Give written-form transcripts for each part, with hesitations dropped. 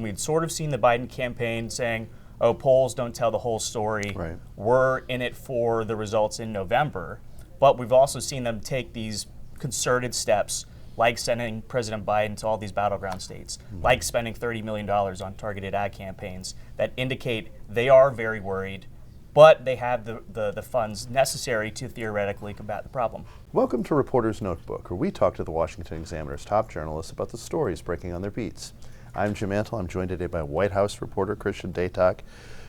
we'd sort of seen the Biden campaign saying, oh, polls don't tell the whole story. Right. We're in it for the results in November. But we've also seen them take these concerted steps, like sending President Biden to all these battleground states, like spending $30 million on targeted ad campaigns that indicate they are very worried, but they have the funds necessary to theoretically combat the problem. Welcome to Reporter's Notebook, where we talk to the Washington Examiner's top journalists about the stories breaking on their beats. I'm Jim Antle. I'm joined today by White House reporter Christian Datoc.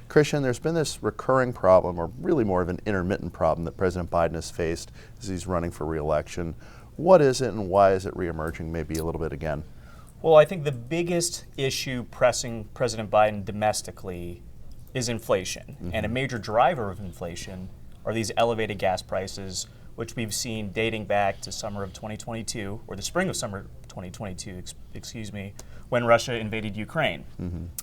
Christian, there's been this recurring problem, or really more of an intermittent problem, that President Biden has faced as he's running for re-election. What is it, and why is it reemerging maybe a little bit again? Well, I think the biggest issue pressing President Biden domestically is inflation. And a major driver of inflation are these elevated gas prices, which we've seen dating back to summer of 2022, or the spring of summer 2022, excuse me, when Russia invaded Ukraine.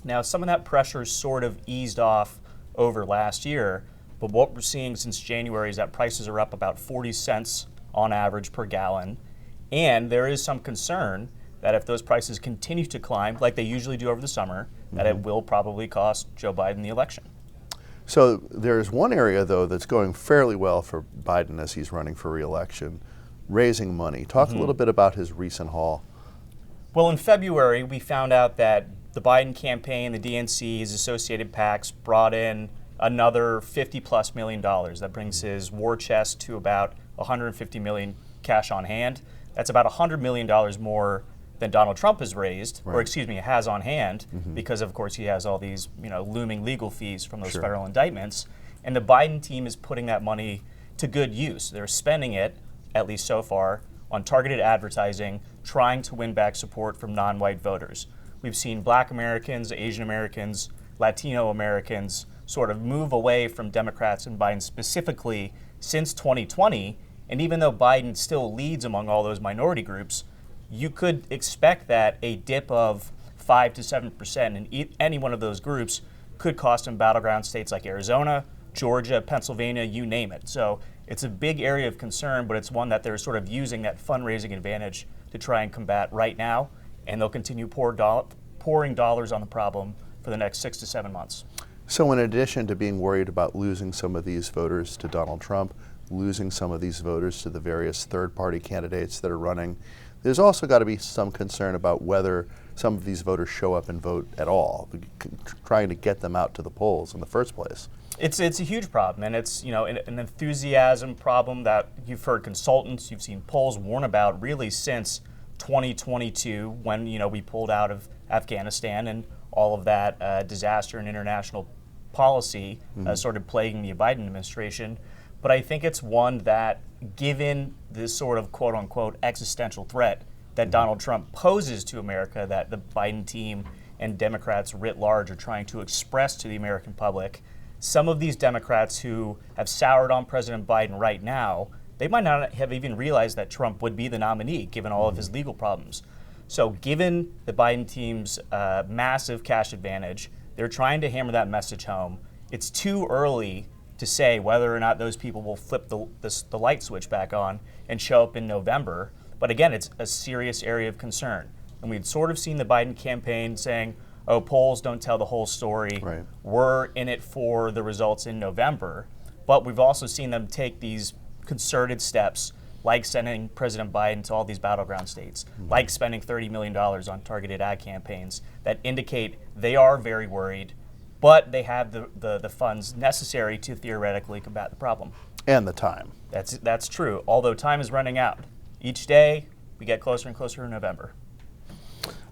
Now, some of that pressure sort of eased off over last year, but what we're seeing since January is that prices are up about 40 cents on average per gallon, and there is some concern that if those prices continue to climb, like they usually do over the summer, that it will probably cost Joe Biden the election. So there's one area, though, that's going fairly well for Biden as he's running for re-election, raising money. Talk a little bit about his recent haul. Well, in February, we found out that the Biden campaign, the DNC, his associated PACs brought in another $50+ million. That brings his war chest to about $150 million cash on hand. That's about $100 million more than Donald Trump has raised, or excuse me, has on hand, because of course he has all these looming legal fees from those federal indictments. And the Biden team is putting that money to good use. They're spending it, at least so far, on targeted advertising, trying to win back support from non-white voters. We've seen Black Americans, Asian Americans, Latino Americans sort of move away from Democrats and Biden specifically since 2020. And even though Biden still leads among all those minority groups, you could expect that a dip of 5 to 7% in any one of those groups could cost him battleground states like Arizona, Georgia, Pennsylvania, you name it. So it's a big area of concern, but it's one that they're sort of using that fundraising advantage to try and combat right now, and they'll continue pouring dollars on the problem for the next 6 to 7 months. So in addition to being worried about losing some of these voters to Donald Trump, losing some of these voters to the various third-party candidates that are running, there's also got to be some concern about whether some of these voters show up and vote at all, trying to get them out to the polls in the first place. It's a huge problem, and it's an enthusiasm problem that you've heard consultants, you've seen polls warn about really since 2022, when we pulled out of Afghanistan and all of that disaster and international policy sort of plaguing the Biden administration. But I think it's one that, given this sort of quote-unquote existential threat that Donald Trump poses to America, that the Biden team and Democrats writ large are trying to express to the American public, some of these Democrats who have soured on President Biden right now, they might not have even realized that Trump would be the nominee, given all of his legal problems. So given the Biden team's massive cash advantage, they're trying to hammer that message home. It's too early to say whether or not those people will flip the light switch back on and show up in November. But again, it's a serious area of concern. And we'd sort of seen the Biden campaign saying, oh, polls don't tell the whole story. Right. We're in it for the results in November. But we've also seen them take these concerted steps, like sending President Biden to all these battleground states, like spending $30 million on targeted ad campaigns that indicate they are very worried, but they have the funds necessary to theoretically combat the problem. And the time. That's true, although time is running out. Each day, we get closer and closer to November.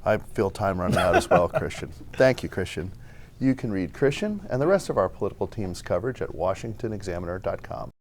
I feel time running out as well, Christian. Thank you, Christian. You can read Christian and the rest of our political team's coverage at washingtonexaminer.com.